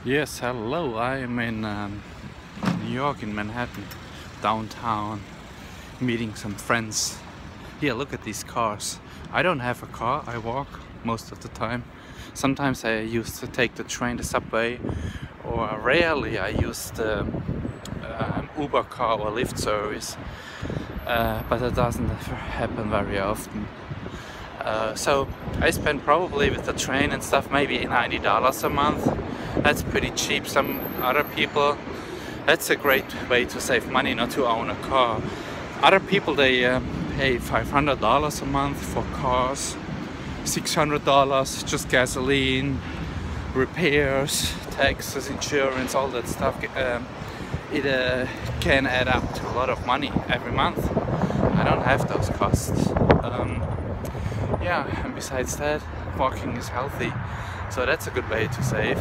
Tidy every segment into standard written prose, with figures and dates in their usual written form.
Yes, hello. I am in New York, in Manhattan, downtown, meeting some friends. Here, look at these cars. I don't have a car, I walk most of the time. Sometimes I used to take the train, the subway, or rarely I use the Uber car or Lyft service. But it doesn't happen very often. So I spend probably with the train and stuff maybe $90 a month. That's pretty cheap. Some other people, that's a great way to save money, not to own a car. Other people, they pay $500 a month for cars, $600 just gasoline, repairs, taxes, insurance, all that stuff. It can add up to a lot of money every month. I don't have those costs. Yeah, and besides that, walking is healthy, so that's a good way to save.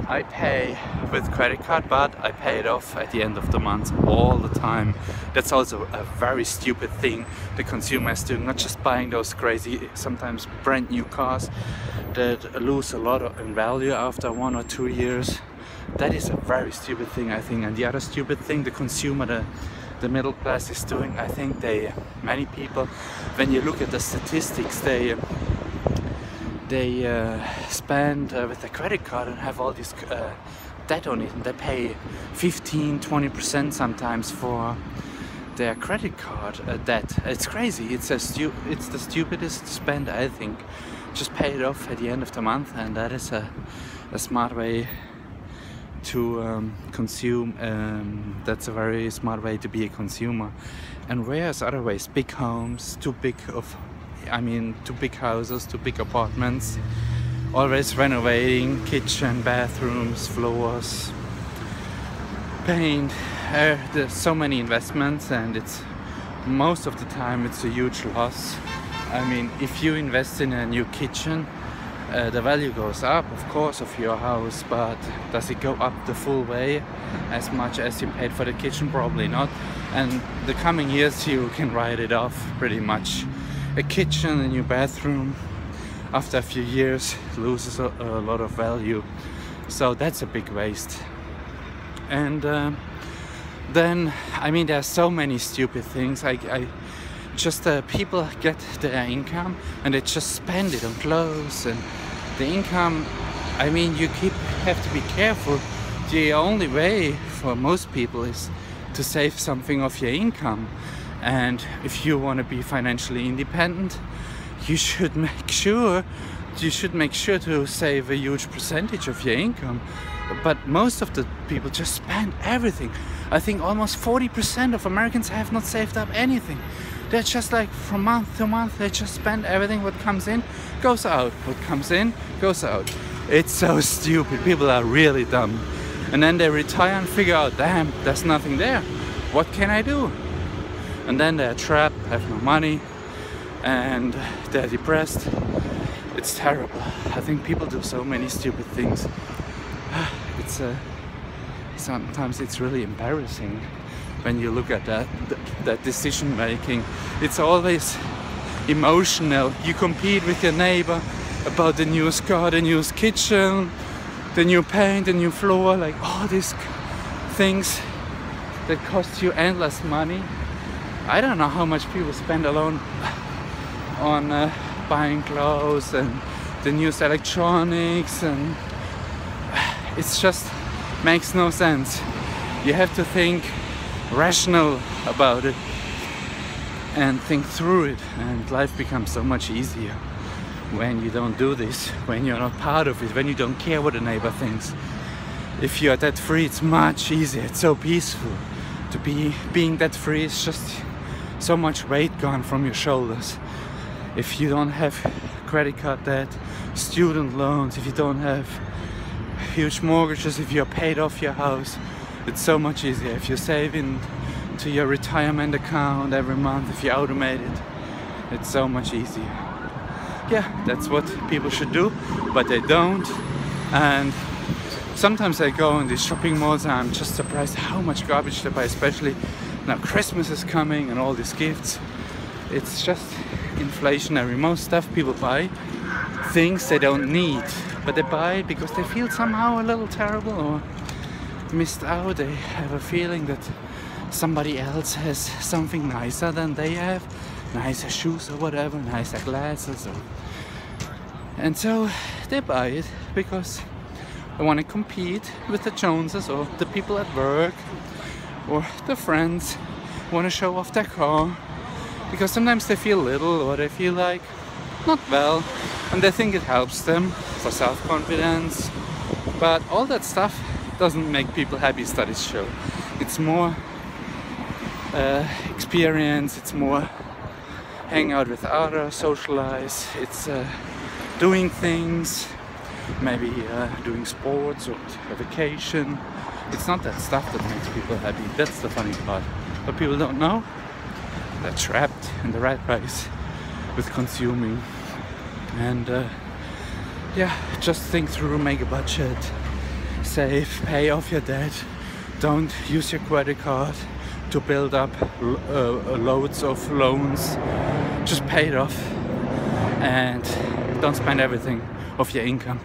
I pay with credit card, but I pay it off at the end of the month all the time. That's also a very stupid thing the consumer is doing, not just buying those crazy, sometimes brand new cars that lose a lot in value after 1 or 2 years. That is a very stupid thing, I think. And the other stupid thing the consumer, the middle class is doing, I think many people, when you look at the statistics, they spend with a credit card and have all this debt on it, and they pay 15-20% sometimes for their credit card debt. It's crazy. It's the stupidest spend, I think. Just pay it off at the end of the month, and that is a smart way to consume. That's a very smart way to be a consumer. And whereas other ways, big homes, too big houses, too big apartments, always renovating, kitchen, bathrooms, floors, paint. There's so many investments, and it's most of the time it's a huge loss. I mean, if you invest in a new kitchen, the value goes up, of course, of your house, but does it go up the full way as much as you paid for the kitchen? Probably not. And the coming years you can write it off pretty much. A kitchen, a new bathroom, after a few years loses a lot of value. So that's a big waste. And then, I mean, there are so many stupid things. People get their income and they just spend it on clothes, and the income, I mean, have to be careful. The only way for most people is to save something of your income, and if you want to be financially independent, you should make sure to save a huge percentage of your income. But most of the people just spend everything. I think almost 40% of Americans have not saved up anything. They're just like, from month to month, they just spend everything. What comes in goes out, what comes in goes out. It's so stupid. People are really dumb. And then they retire and figure out, damn, there's nothing there, what can I do? And then they're trapped, have no money, and they're depressed. It's terrible. I think people do so many stupid things. Sometimes it's really embarrassing when you look at that decision making. It's always emotional. You compete with your neighbor about the newest car, the newest kitchen, the new paint, the new floor, like all these things that cost you endless money. I don't know how much people spend alone on buying clothes and the newest electronics, and it's just makes no sense. You have to think rational about it and think through it, and life becomes so much easier when you don't do this, when you're not part of it, when you don't care what the neighbor thinks. If you're debt free, it's much easier. It's so peaceful to being debt free. Is just so much weight gone from your shoulders. If you don't have credit card debt, student loans, if you don't have huge mortgages, if you're paid off your house, it's so much easier. If you save into your retirement account every month, if you automate it, it's so much easier. Yeah, that's what people should do, but they don't. And sometimes I go in these shopping malls and I'm just surprised how much garbage they buy, especially now Christmas is coming and all these gifts. It's just inflationary. Most stuff people buy, things they don't need. but they buy it because they feel somehow a little terrible or missed out. They have a feeling that somebody else has something nicer than they have, nicer shoes or whatever, nicer glasses, and so they buy it because they want to compete with the Joneses or the people at work or the friends want to show off their car, because sometimes they feel little or they feel like not well, and they think it helps them for self-confidence. But all that stuff doesn't make people happy, studies show. It's more experience, it's more hang out with others, socialize, it's doing things, maybe doing sports or a vacation. It's not that stuff that makes people happy. That's the funny part. But people don't know, they're trapped in the rat race with consuming. And yeah, just think through, make a budget, save, pay off your debt. Don't use your credit card to build up loads of loans. Just pay it off and don't spend everything of your income.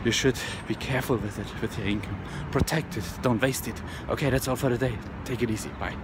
You should be careful with it, with your income. Protect it, don't waste it. Okay, that's all for today. Take it easy, bye.